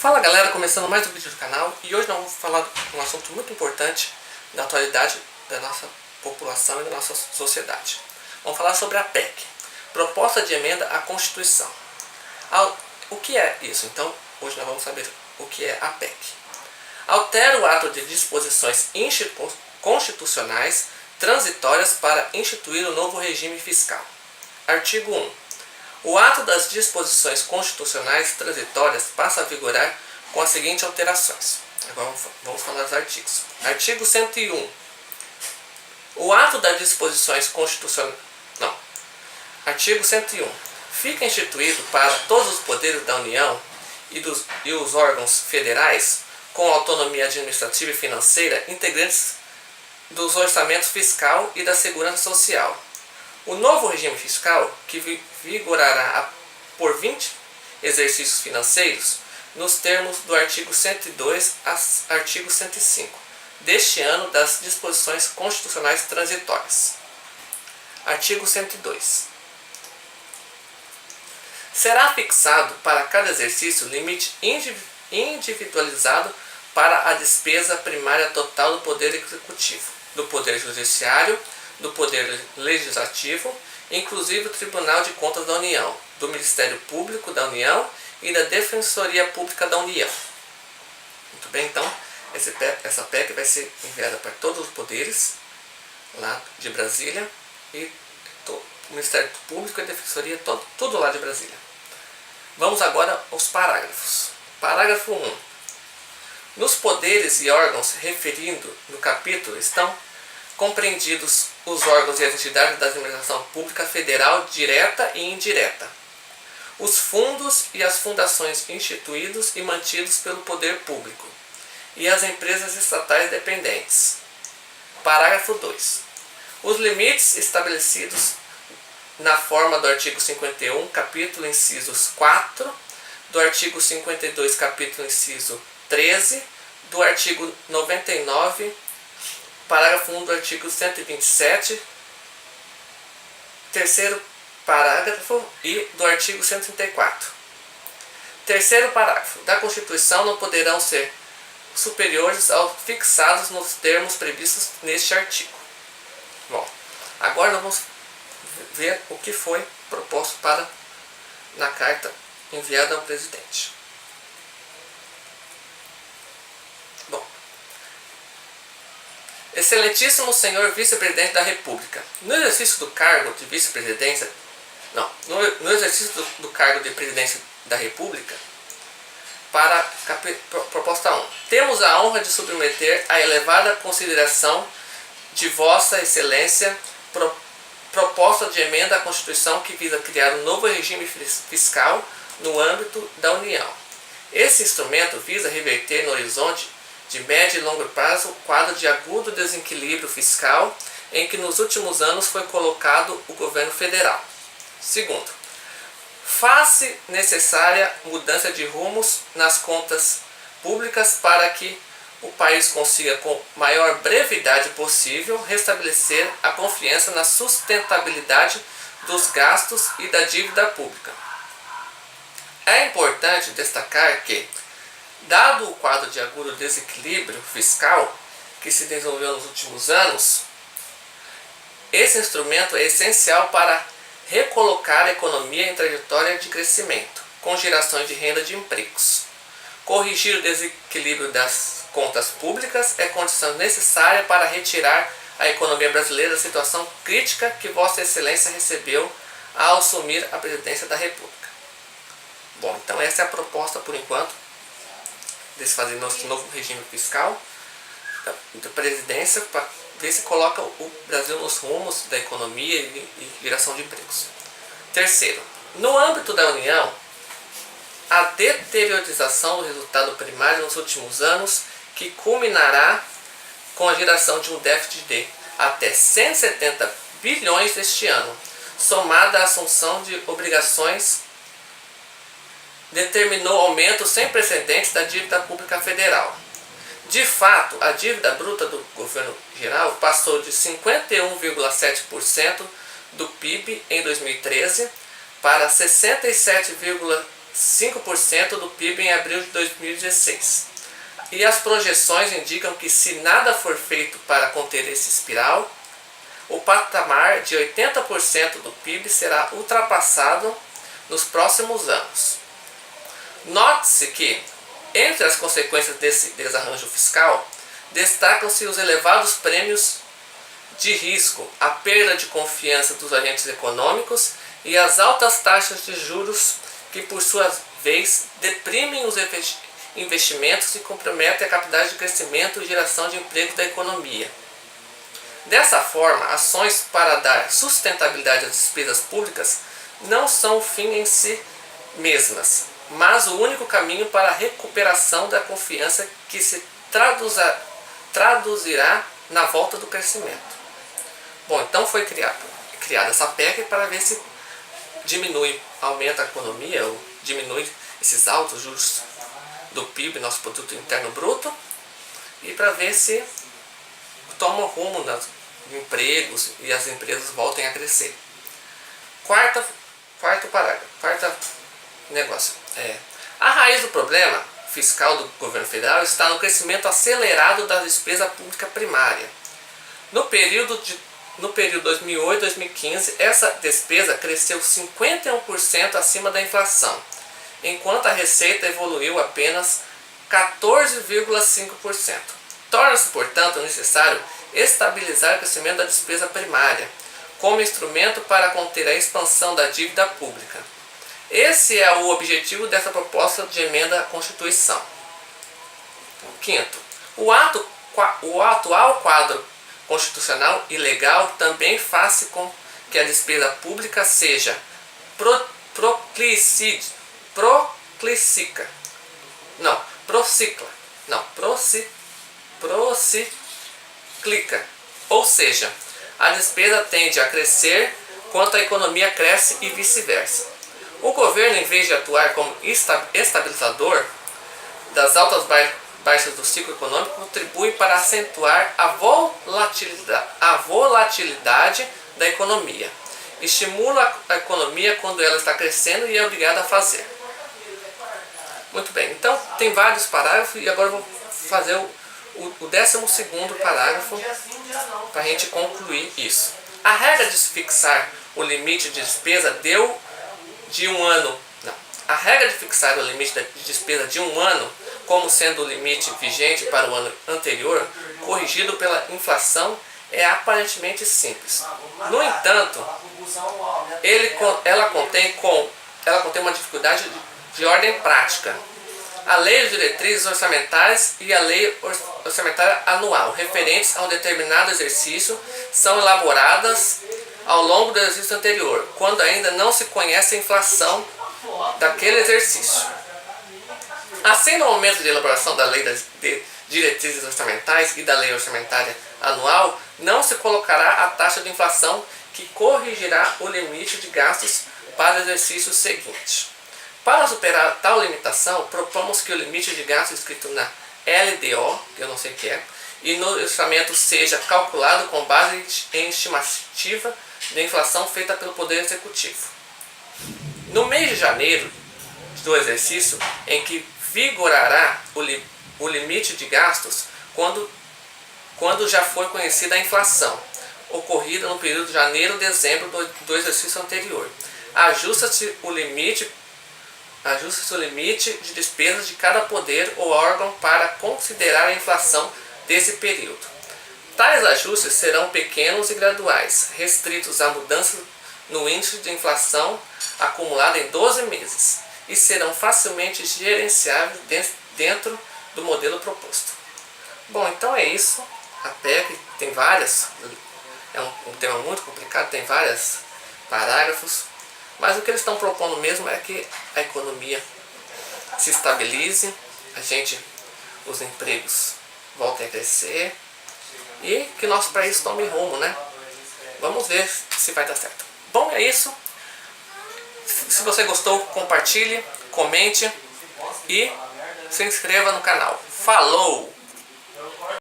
Fala galera, começando mais um vídeo do canal e hoje nós vamos falar de um assunto muito importante da atualidade da nossa população e da nossa sociedade. Vamos falar sobre a PEC, Proposta de Emenda à Constituição. O que é isso? Então, hoje nós vamos saber o que é a PEC. Altera o ato de disposições constitucionais transitórias para instituir o novo regime fiscal. Artigo 1. O ato das disposições constitucionais transitórias passa a vigorar com as seguintes alterações. Agora vamos falar dos artigos. Artigo 101. O ato das disposições constitucionais... Artigo 101. Fica instituído para todos os poderes da União e os órgãos federais, com autonomia administrativa e financeira, integrantes dos orçamentos fiscal e da segurança social. O novo regime fiscal, que vigorará por 20 exercícios financeiros, nos termos do artigo 102 a artigo 105 deste ano das disposições constitucionais transitórias. Artigo 102. Será fixado para cada exercício limite individualizado para a despesa primária total do Poder Executivo, do Poder Judiciário, do Poder Legislativo, inclusive o Tribunal de Contas da União, do Ministério Público da União e da Defensoria Pública da União. Muito bem, então, essa PEC vai ser enviada para todos os poderes lá de Brasília e o Ministério Público e a Defensoria, tudo lá de Brasília. Vamos agora aos parágrafos. Parágrafo 1. Nos poderes e órgãos referindo no capítulo estão compreendidos os órgãos e as entidades da administração pública federal direta e indireta, os fundos e as fundações instituídos e mantidos pelo poder público e as empresas estatais dependentes. Parágrafo 2. Os limites estabelecidos na forma do artigo 51, capítulo incisos 4, do artigo 52, capítulo inciso 13, do artigo 99, parágrafo 1 do artigo 127, terceiro parágrafo e do artigo 134. Terceiro parágrafo. Da Constituição não poderão ser superiores aos fixados nos termos previstos neste artigo. Bom, agora nós vamos ver o que foi proposto na carta enviada ao presidente. Excelentíssimo senhor vice-presidente da República, no exercício do cargo de vice-presidência, no exercício do cargo de presidência da República, para proposta 1, temos a honra de submeter à elevada consideração de Vossa Excelência proposta de emenda à Constituição que visa criar um novo regime fiscal no âmbito da União. Esse instrumento visa reverter no horizonte de médio e longo prazo o quadro de agudo desequilíbrio fiscal em que nos últimos anos foi colocado o governo federal. Segundo, faz-se necessária mudança de rumos nas contas públicas para que o país consiga, com maior brevidade possível, restabelecer a confiança na sustentabilidade dos gastos e da dívida pública. É importante destacar que, dado o quadro de agudo desequilíbrio fiscal que se desenvolveu nos últimos anos, esse instrumento é essencial para recolocar a economia em trajetória de crescimento, com gerações de renda e de empregos. Corrigir o desequilíbrio das contas públicas é condição necessária para retirar a economia brasileira da situação crítica que Vossa Excelência recebeu ao assumir a presidência da República. Bom, então essa é a proposta por enquanto desse fazer nosso novo regime fiscal da presidência para ver se coloca o Brasil nos rumos da economia e geração de empregos. Terceiro, no âmbito da União, a deteriorização do resultado primário nos últimos anos que culminará com a geração de um déficit de até 170 bilhões deste ano, somada à assunção de obrigações, determinou aumento sem precedentes da dívida pública federal. De fato, a dívida bruta do governo geral passou de 51,7% do PIB em 2013 para 67,5% 5% do PIB em abril de 2016. E as projeções indicam que, se nada for feito para conter esse espiral, o patamar de 80% do PIB será ultrapassado nos próximos anos. Note-se que, entre as consequências desse desarranjo fiscal, destacam-se os elevados prêmios de risco, a perda de confiança dos agentes econômicos e as altas taxas de juros que, por sua vez, deprimem os investimentos e comprometem a capacidade de crescimento e geração de emprego da economia. Dessa forma, ações para dar sustentabilidade às despesas públicas não são o fim em si mesmas, mas o único caminho para a recuperação da confiança que se traduzirá na volta do crescimento. Bom, então foi criada essa PEC para ver se diminui, aumenta a economia, ou diminui esses altos juros do PIB, nosso produto interno bruto, e para ver se toma rumo nos empregos e as empresas voltem a crescer. Quarto negócio. A raiz do problema fiscal do governo federal está no crescimento acelerado da despesa pública primária. No período 2008-2015, essa despesa cresceu 51% acima da inflação, enquanto a receita evoluiu apenas 14,5%. Torna-se, portanto, necessário estabilizar o crescimento da despesa primária, como instrumento para conter a expansão da dívida pública. Esse é o objetivo dessa proposta de emenda à Constituição. Quinto, o atual quadro constitucional e legal também faz com que a despesa pública seja procíclica, ou seja, a despesa tende a crescer quanto a economia cresce e vice-versa. O governo, em vez de atuar como estabilizador das altas baixas do ciclo econômico, contribui para acentuar a volatilidade da economia. Estimula a economia quando ela está crescendo e é obrigada a fazer. Muito bem, então tem vários parágrafos e agora eu vou fazer o 12º parágrafo para a gente concluir isso. A regra de fixar o limite de despesa A regra de fixar o limite de despesa de um ano como sendo o limite vigente para o ano anterior, corrigido pela inflação, é aparentemente simples. No entanto, ela contém uma dificuldade de ordem prática. A Lei de Diretrizes Orçamentárias e a Lei Orçamentária Anual, referentes a um determinado exercício, são elaboradas ao longo do exercício anterior, quando ainda não se conhece a inflação daquele exercício. Assim, no momento de elaboração da Lei das Diretrizes Orçamentais e da Lei Orçamentária Anual, não se colocará a taxa de inflação que corrigirá o limite de gastos para o exercício seguinte. Para superar tal limitação, propomos que o limite de gasto escrito na LDO, que eu não sei o que é, e no orçamento seja calculado com base em estimativa de inflação feita pelo Poder Executivo. No mês de janeiro do exercício em que vigorará o limite de gastos, quando já foi conhecida a inflação, ocorrida no período de janeiro-dezembro do exercício anterior, ajusta-se o limite de despesas de cada poder ou órgão para considerar a inflação desse período. Tais ajustes serão pequenos e graduais, restritos à mudança no índice de inflação acumulada em 12 meses, e serão facilmente gerenciáveis dentro do modelo proposto. Bom, então é isso. A PEC tem várias, é um tema muito complicado, tem vários parágrafos, mas o que eles estão propondo mesmo é que a economia se estabilize, os empregos voltem a crescer e que nosso país tome rumo, né? Vamos ver se vai dar certo. Bom, é isso. Se você gostou, compartilhe, comente e se inscreva no canal. Falou!